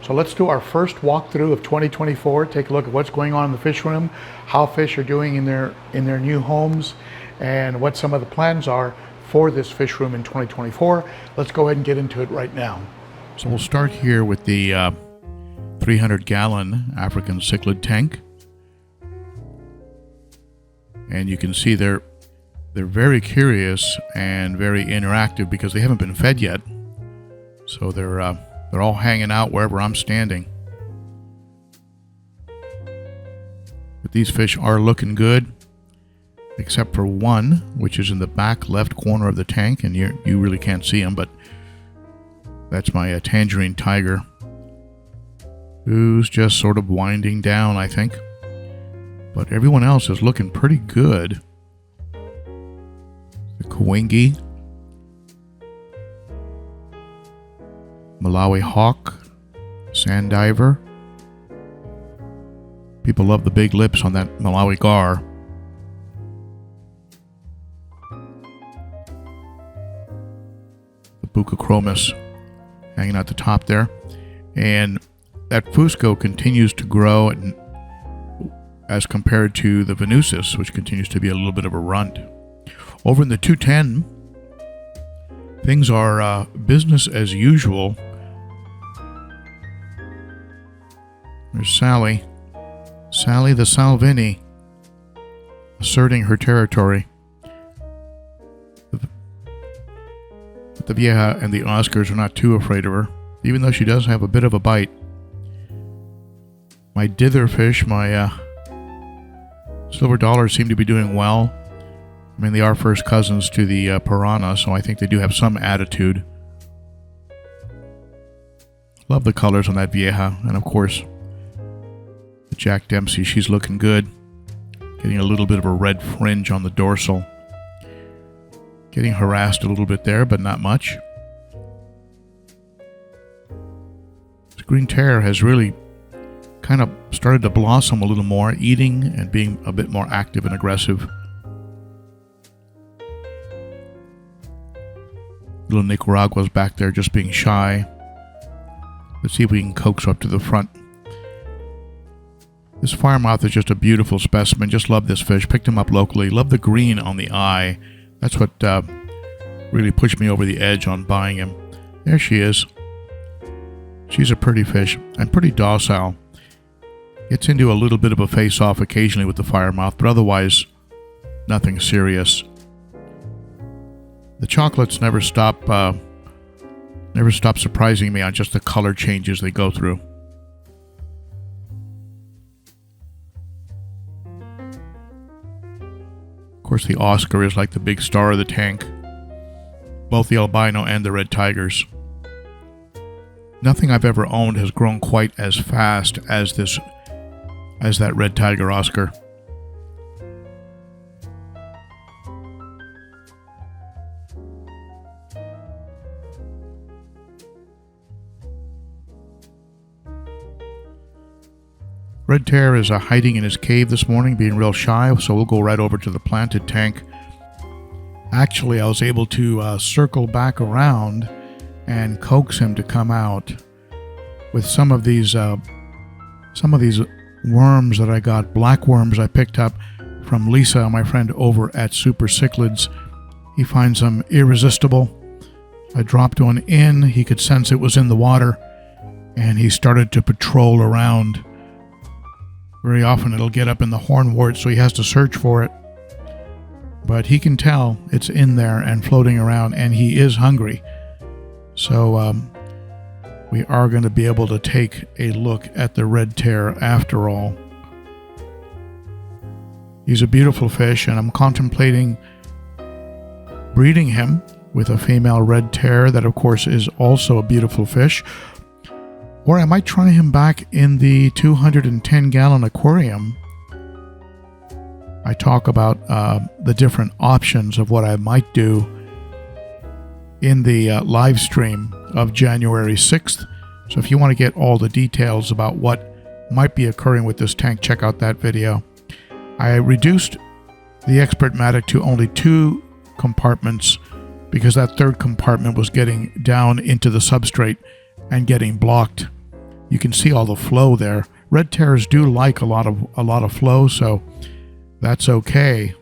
So let's do our first walkthrough of 2024. Take a look at what's going on in the fish room, how fish are doing in their new homes, and what some of the plans are for this fish room in 2024. Let's go ahead and get into it right now. So we'll start here with the 300-gallon African cichlid tank. And you can see they're very curious and very interactive because they haven't been fed yet. So they're all hanging out wherever I'm standing. But these fish are looking good, except for one, which is in the back left corner of the tank, and you really can't see him, but that's my tangerine tiger, who's just sort of winding down, I think. But everyone else is looking pretty good. The Kawingi, Malawi hawk, sand diver. People love the big lips on that Malawi gar. The Buccochromis hanging out the top there. And that Fusco continues to grow and, as compared to the Venusis, which continues to be a little bit of a runt. Over in the 210, things are business as usual. There's Sally the Salvini, asserting her territory. The Vieja and the Oscars are not too afraid of her, even though she does have a bit of a bite. My ditherfish, my silver dollars, seem to be doing well. I mean, they are first cousins to the piranha, so I think they do have some attitude. Love the colors on that Vieja, and of course, the Jack Dempsey, she's looking good. Getting a little bit of a red fringe on the dorsal. Getting harassed a little bit there, but not much. This green terror has really kind of started to blossom a little more, eating and being a bit more active and aggressive. Little Nicaragua's back there just being shy. Let's see if we can coax her up to the front. This firemouth is just a beautiful specimen. Just love this fish. Picked him up locally. Love the green on the eye. That's what really pushed me over the edge on buying him. There she is. She's a pretty fish and pretty docile. Gets into a little bit of a face-off occasionally with the firemouth, but otherwise nothing serious. The chocolates never stop surprising me on just the color changes they go through. Of course, the Oscar is like the big star of the tank. Both the albino and the red tigers. Nothing I've ever owned has grown quite as fast as that red tiger Oscar. Red Terror is hiding in his cave this morning, being real shy, so we'll go right over to the planted tank. Actually, I was able to circle back around and coax him to come out with some of these worms that I got, black worms I picked up from Lisa, my friend over at Super Cichlids. He finds them irresistible. I dropped one in, he could sense it was in the water, and he started to patrol around. Very often it'll get up in the hornwort, so he has to search for it. But he can tell it's in there and floating around, and he is hungry. So we are going to be able to take a look at the red terror after all. He's a beautiful fish, and I'm contemplating breeding him with a female red terror that, of course, is also a beautiful fish. Or I might try him back in the 210-gallon aquarium. I talk about the different options of what I might do in the live stream of January 6th. So if you want to get all the details about what might be occurring with this tank, check out that video. I reduced the Expert-Matic to only 2 compartments because that third compartment was getting down into the substrate and getting blocked You can see all the flow there. Red terrors do like a lot of flow, so that's okay.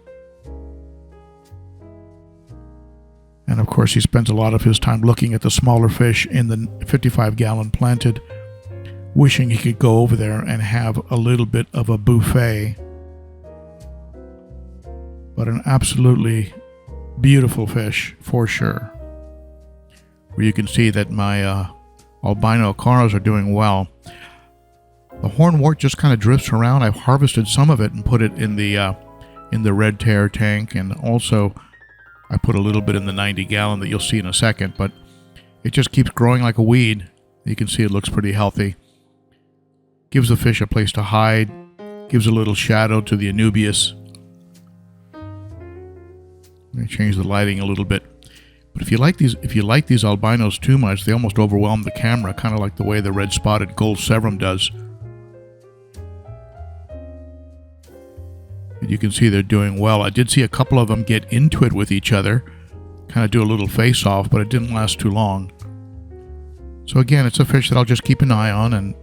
And of course, he spends a lot of his time looking at the smaller fish in the 55-gallon planted, wishing he could go over there and have a little bit of a buffet. But an absolutely beautiful fish for sure. Where you can see that my albino aquariums are doing well. The hornwort just kind of drifts around. I've harvested some of it and put it in the red tear tank, and also I put a little bit in the 90-gallon that you'll see in a second, but it just keeps growing like a weed. You can see it looks pretty healthy. Gives the fish a place to hide, gives a little shadow to the anubias. Let me change the lighting a little bit. But if you like these albinos too much, they almost overwhelm the camera, kind of like the way the red-spotted gold severum does. You can see they're doing well. I did see a couple of them get into it with each other, kind of do a little face-off, but it didn't last too long. So again, it's a fish that I'll just keep an eye on, and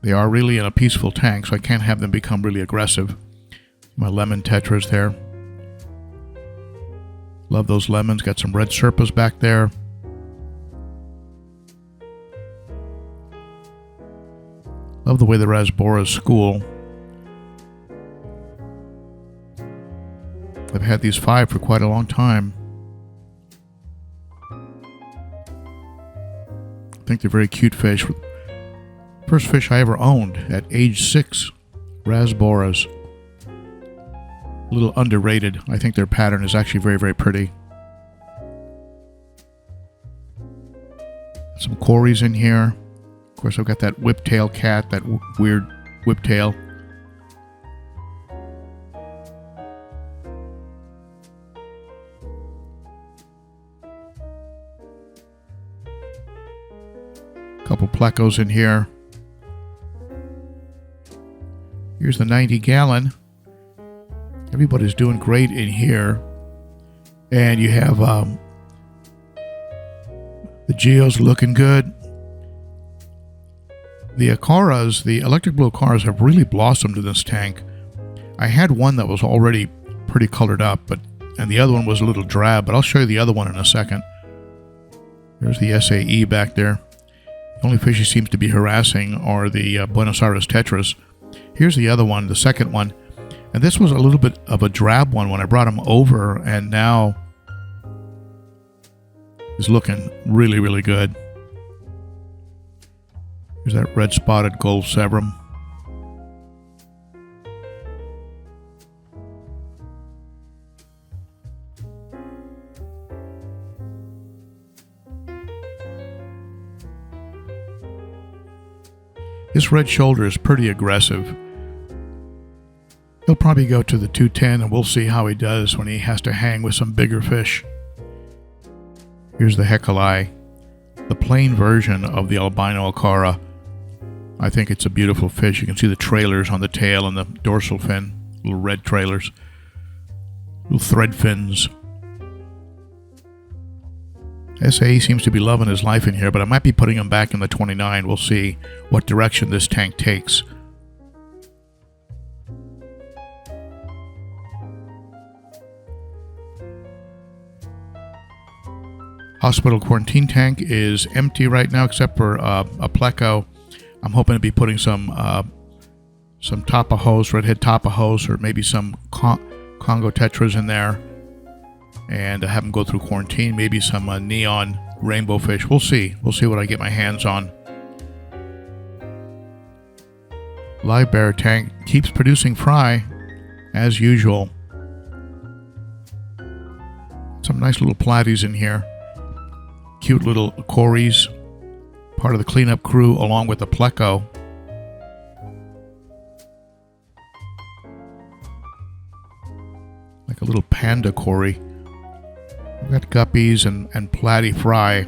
they are really in a peaceful tank, so I can't have them become really aggressive. My lemon tetras there. Love those lemons. Got some red serpas back there. Love the way the rasboras school. I've had these 5 for quite a long time. I think they're very cute fish. First fish I ever owned at age 6. Rasboras. A little underrated. I think their pattern is actually very, very pretty. Some cories in here. Of course, I've got that whiptail cat, that weird whiptail. Couple plecos in here. Here's the 90-gallon. Everybody's doing great in here. And you have the geos looking good. The acaras, the electric blue acaras, have really blossomed in this tank. I had one that was already pretty colored up, and the other one was a little drab, but I'll show you the other one in a second. There's the SAE back there. The only fish he seems to be harassing are the Buenos Aires tetras. Here's the other one, the second one. And this was a little bit of a drab one when I brought him over, and now is looking really, really good. Here's that red spotted gold severum. This red shoulder is pretty aggressive. He'll probably go to the 210, and we'll see how he does when he has to hang with some bigger fish. Here's the Hecali, the plain version of the albino acara. I think it's a beautiful fish. You can see the trailers on the tail and the dorsal fin, little red trailers, little thread fins. SAE seems to be loving his life in here, but I might be putting him back in the 29. We'll see what direction this tank takes. Hospital quarantine tank is empty right now, except for a pleco. I'm hoping to be putting some tapajos, redhead tapajos, or maybe some Congo tetras in there, and have them go through quarantine. Maybe some neon rainbow fish. We'll see. We'll see what I get my hands on. Live bear tank keeps producing fry, as usual. Some nice little platies in here. Cute little cories, part of the cleanup crew along with the pleco. Like a little panda cory. We've got guppies and platy fry.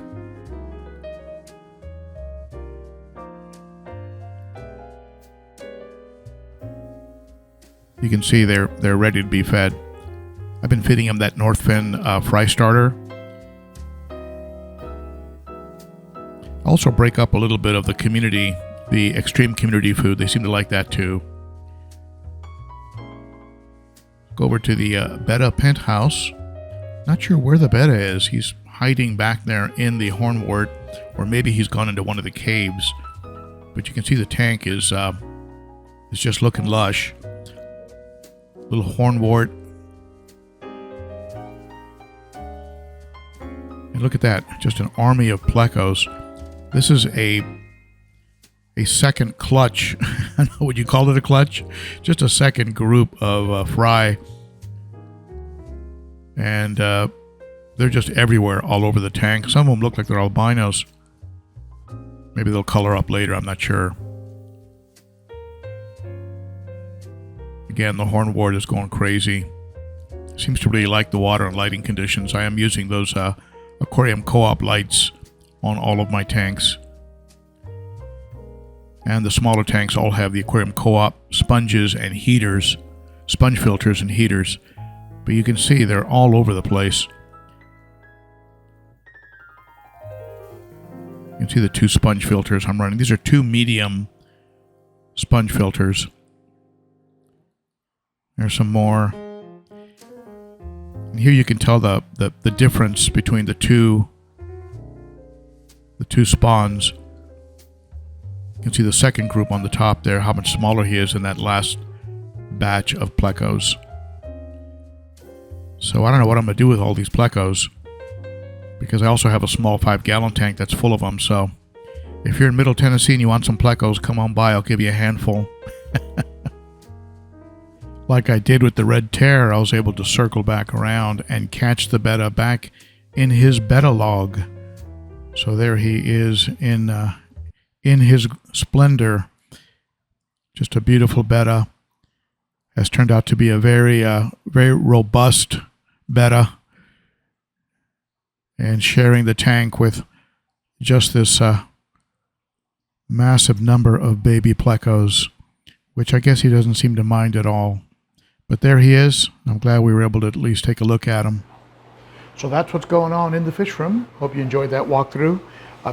You can see they're ready to be fed. I've been feeding them that North Fin fry starter. Also break up a little bit of the community, the extreme community food. They seem to like that too. Go over to the betta penthouse. Not sure where the betta is. He's hiding back there in the hornwort, or maybe he's gone into one of the caves. But you can see the tank is just looking lush. Little hornwort. And look at that, just an army of plecos. This is a second clutch. I don't know, would you call it a clutch? Just a second group of fry. And they're just everywhere, all over the tank. Some of them look like they're albinos. Maybe they'll color up later, I'm not sure. Again, the hornwort is going crazy. Seems to really like the water and lighting conditions. I am using those Aquarium co-op lights on all of my tanks. And the smaller tanks all have the Aquarium co-op sponges and heaters, sponge filters and heaters. But you can see they're all over the place. You can see the 2 sponge filters I'm running. These are 2 medium sponge filters. There's some more. And here you can tell the difference between the two spawns. You can see the second group on the top there, how much smaller he is than that last batch of plecos. So I don't know what I'm going to do with all these plecos, because I also have a small 5-gallon tank that's full of them. So if you're in Middle Tennessee and you want some plecos, come on by. I'll give you a handful. Like I did with the red tear, I was able to circle back around and catch the betta back in his betta log. So there he is in his splendor. Just a beautiful betta. Has turned out to be a very robust betta. And sharing the tank with just this massive number of baby plecos, which I guess he doesn't seem to mind at all. But there he is. I'm glad we were able to at least take a look at him. So that's what's going on in the fish room. Hope you enjoyed that walkthrough.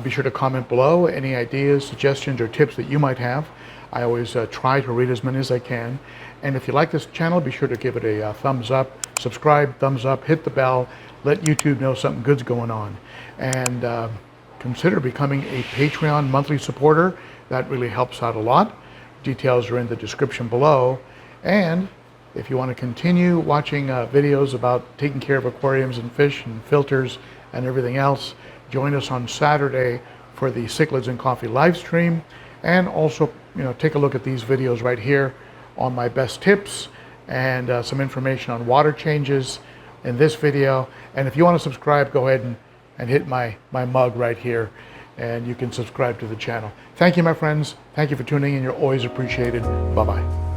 Be sure to comment below any ideas, suggestions, or tips that you might have. I always try to read as many as I can. And if you like this channel, be sure to give it a thumbs up, subscribe, thumbs up, hit the bell, let YouTube know something good's going on. And consider becoming a Patreon monthly supporter. That really helps out a lot. Details are in the description below. And if you want to continue watching videos about taking care of aquariums and fish and filters and everything else, join us on Saturday for the Cichlids and Coffee live stream. And also, take a look at these videos right here on my best tips and some information on water changes in this video. And if you want to subscribe, go ahead and hit my mug right here, and you can subscribe to the channel. Thank you, my friends. Thank you for tuning in. You're always appreciated. Bye-bye.